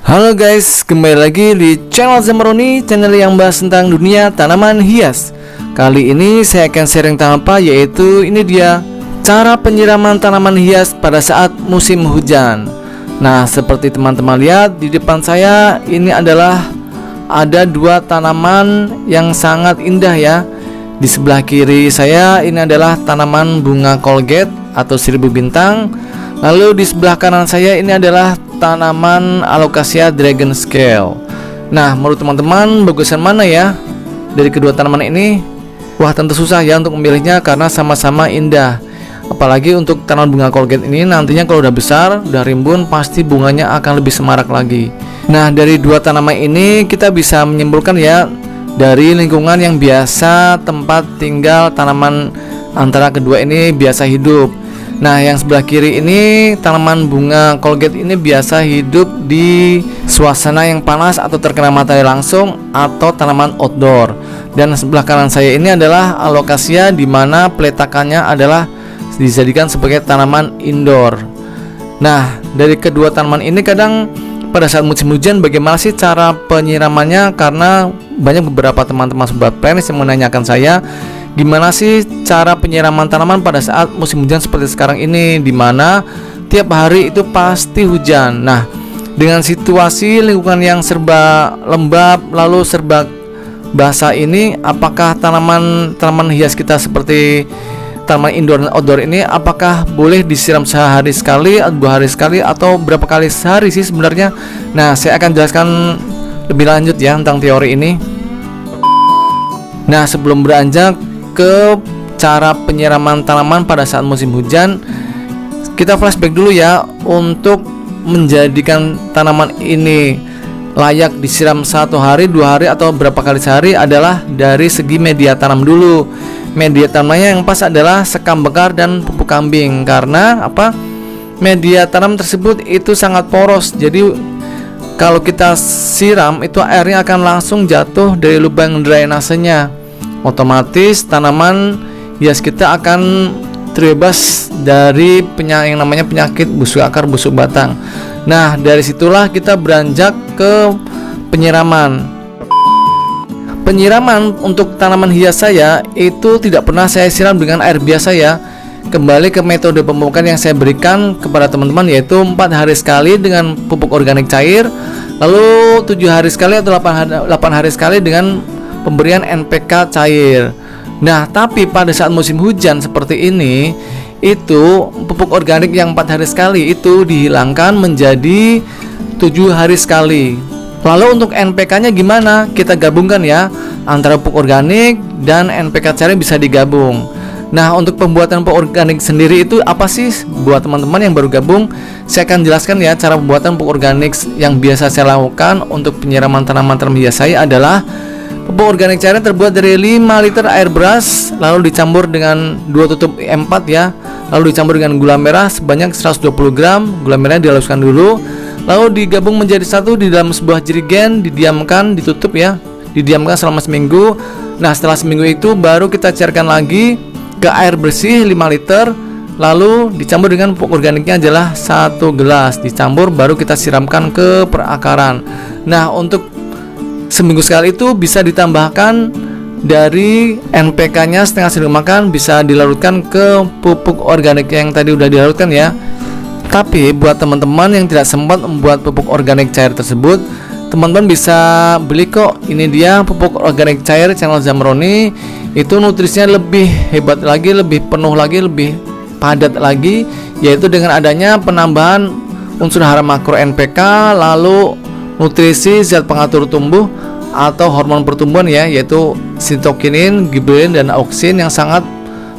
Halo guys, kembali lagi di channel Zamroni, channel yang bahas tentang dunia tanaman hias. Kali ini saya akan sharing tentang apa, yaitu ini dia cara penyiraman tanaman hias pada saat musim hujan. Nah, seperti teman-teman lihat di depan saya, ini adalah ada dua tanaman yang sangat indah ya. Di sebelah kiri saya ini adalah tanaman bunga Colgate atau 1000 bintang. Lalu di sebelah kanan saya ini adalah tanaman Alocasia Dragon Scale. Nah, menurut teman-teman bagusan mana ya dari kedua tanaman ini? Wah, tentu susah ya untuk memilihnya karena sama-sama indah. Apalagi untuk tanaman bunga Colgate ini nantinya kalau udah besar, udah rimbun, pasti bunganya akan lebih semarak lagi. Nah, dari dua tanaman ini kita bisa menyimpulkan ya, dari lingkungan yang biasa tempat tinggal tanaman antara kedua ini biasa hidup. Nah, yang sebelah kiri ini tanaman bunga Colgate ini biasa hidup di suasana yang panas atau terkena matahari langsung atau tanaman outdoor. Dan sebelah kanan saya ini adalah Alocasia, di mana peletakannya adalah dijadikan sebagai tanaman indoor. Nah, dari kedua tanaman ini kadang pada saat musim hujan bagaimana sih cara penyiramannya, karena banyak beberapa teman-teman sobat planis yang menanyakan saya, gimana sih cara penyiraman tanaman pada saat musim hujan seperti sekarang ini, dimana tiap hari itu pasti hujan. Nah, dengan situasi lingkungan yang serba lembab lalu serba basah ini, apakah tanaman hias kita seperti tanaman indoor dan outdoor ini apakah boleh disiram sehari sekali, 2 hari sekali, atau berapa kali sehari sih sebenarnya? Nah, saya akan jelaskan lebih lanjut ya tentang teori ini. Nah, sebelum beranjak ke cara penyiraman tanaman pada saat musim hujan, kita flashback dulu ya. Untuk menjadikan tanaman ini layak disiram 1 hari, 2 hari, atau berapa kali sehari adalah dari segi media tanam dulu. Media tanamnya yang pas adalah sekam bekar dan pupuk kambing. Karena apa? Media tanam tersebut itu sangat poros, jadi kalau kita siram itu airnya akan langsung jatuh dari lubang drainasenya. Otomatis tanaman hias kita akan terbebas dari yang namanya penyakit busuk akar, busuk batang. Nah, dari situlah kita beranjak ke penyiraman. Penyiraman untuk tanaman hias saya itu tidak pernah saya siram dengan air biasa ya. Kembali ke metode pemupukan yang saya berikan kepada teman-teman, yaitu 4 hari sekali dengan pupuk organik cair, lalu 7 hari sekali atau 8 hari sekali dengan pemberian NPK cair. Nah, tapi pada saat musim hujan seperti ini, itu pupuk organik yang 4 hari sekali itu dihilangkan menjadi 7 hari sekali. Lalu untuk NPK nya gimana? Kita gabungkan ya, antara pupuk organik dan NPK cair bisa digabung. Nah, untuk pembuatan pupuk organik sendiri itu apa sih? Buat teman-teman yang baru gabung, saya akan jelaskan ya cara pembuatan pupuk organik yang biasa saya lakukan untuk penyiraman tanaman hias saya adalah pupuk organik cairnya terbuat dari 5 liter air beras, lalu dicampur dengan 2 tutup E4 ya, lalu dicampur dengan gula merah sebanyak 120 gram. Gula merahnya dihaluskan dulu, lalu digabung menjadi satu di dalam sebuah jerigen, didiamkan, ditutup ya, didiamkan selama seminggu. Nah, setelah seminggu itu baru kita cairkan lagi ke air bersih 5 liter, lalu dicampur dengan pupuk organiknya adalah 1 gelas, dicampur baru kita siramkan ke perakaran. Nah, untuk seminggu sekali itu bisa ditambahkan dari NPK-nya setengah sendok makan, bisa dilarutkan ke pupuk organik yang tadi udah dilarutkan ya. Tapi buat teman-teman yang tidak sempat membuat pupuk organik cair tersebut, teman-teman bisa beli kok. Ini dia pupuk organik cair channel Zamroni. Itu nutrisinya lebih hebat lagi, lebih penuh lagi, lebih padat lagi, yaitu dengan adanya penambahan unsur hara makro NPK, lalu nutrisi zat pengatur tumbuh atau hormon pertumbuhan ya, yaitu sitokinin, gibberellin, dan auksin yang sangat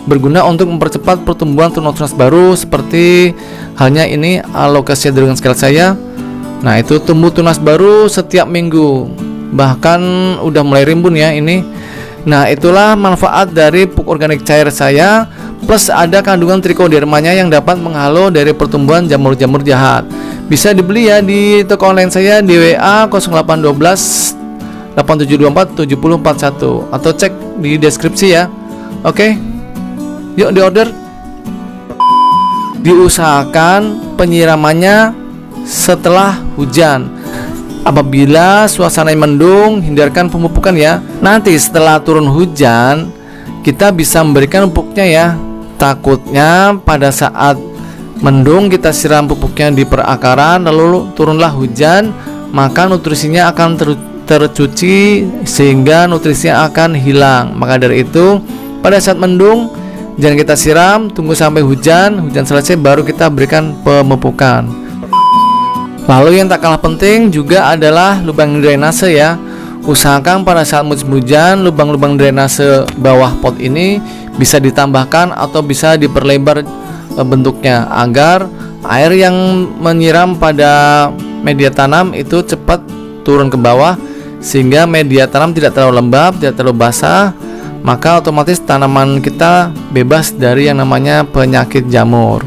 berguna untuk mempercepat pertumbuhan tunas-tunas baru, seperti halnya ini Alocasia Dragon Scale saya. Nah, itu tumbuh tunas baru setiap minggu, bahkan udah mulai rimbun ya ini. Nah, itulah manfaat dari pupuk organik cair saya, plus ada kandungan trichodermanya yang dapat menghalau dari pertumbuhan jamur-jamur jahat. Bisa dibeli ya di toko online saya di WA 0812 8724 7041 atau cek di deskripsi ya. Oke, yuk di order. Diusahakan penyiramannya setelah hujan. Apabila suasana mendung, hindarkan pemupukan ya. Nanti setelah turun hujan, kita bisa memberikan pupuknya ya. Takutnya pada saat mendung kita siram pupuknya di perakaran, lalu turunlah hujan, maka nutrisinya akan tercuci sehingga nutrisinya akan hilang. Maka dari itu, pada saat mendung jangan kita siram, tunggu sampai hujan selesai baru kita berikan pemupukan. Lalu yang tak kalah penting juga adalah lubang drainase ya. Usahakan pada saat musim hujan lubang-lubang drainase bawah pot ini bisa ditambahkan atau bisa diperlebar bentuknya agar air yang menyiram pada media tanam itu cepat turun ke bawah, sehingga media tanam tidak terlalu lembab, tidak terlalu basah, maka otomatis tanaman kita bebas dari yang namanya penyakit jamur.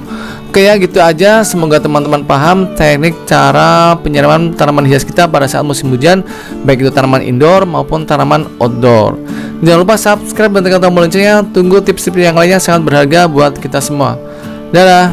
Oke ya, gitu aja. Semoga teman-teman paham teknik cara penyiraman tanaman hias kita pada saat musim hujan, baik itu tanaman indoor maupun tanaman outdoor. Jangan lupa subscribe dan tekan tombol loncengnya. Tunggu tips-tips yang lainnya sangat berharga buat kita semua. Dadah.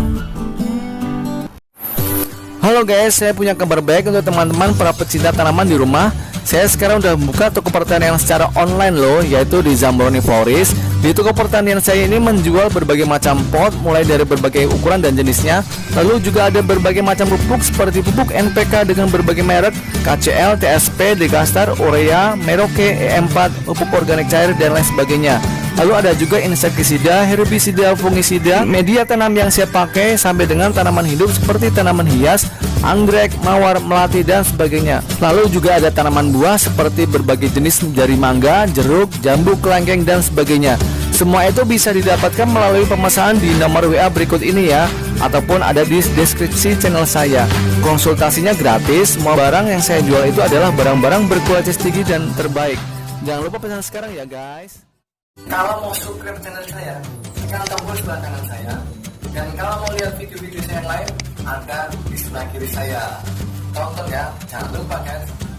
Halo guys, saya punya kabar baik untuk teman-teman para pecinta tanaman di rumah. Saya sekarang udah membuka toko pertanian secara online loh, yaitu di Zambroni Florist. Di toko pertanian saya ini menjual berbagai macam pot, mulai dari berbagai ukuran dan jenisnya. Lalu juga ada berbagai macam pupuk seperti pupuk NPK dengan berbagai merek, KCL, TSP, Degastar, Urea, Merauke, E4, pupuk organik cair dan lain sebagainya. Lalu ada juga insektisida, herbisida, fungisida, media tanam yang saya pakai sampai dengan tanaman hidup seperti tanaman hias, anggrek, mawar, melati dan sebagainya. Lalu juga ada tanaman buah seperti berbagai jenis dari mangga, jeruk, jambu, kelengkeng dan sebagainya. Semua itu bisa didapatkan melalui pemesanan di nomor WA berikut ini ya, ataupun ada di deskripsi channel saya. Konsultasinya gratis. Semua barang yang saya jual itu adalah barang-barang berkualitas tinggi dan terbaik. Jangan lupa pesan sekarang ya guys. Kalau mau subscribe channel saya, tekan tombol sebelah kanan saya. Dan kalau mau lihat video-video saya yang lain, ada di sebelah kiri saya. Tonton ya, jangan lupa guys.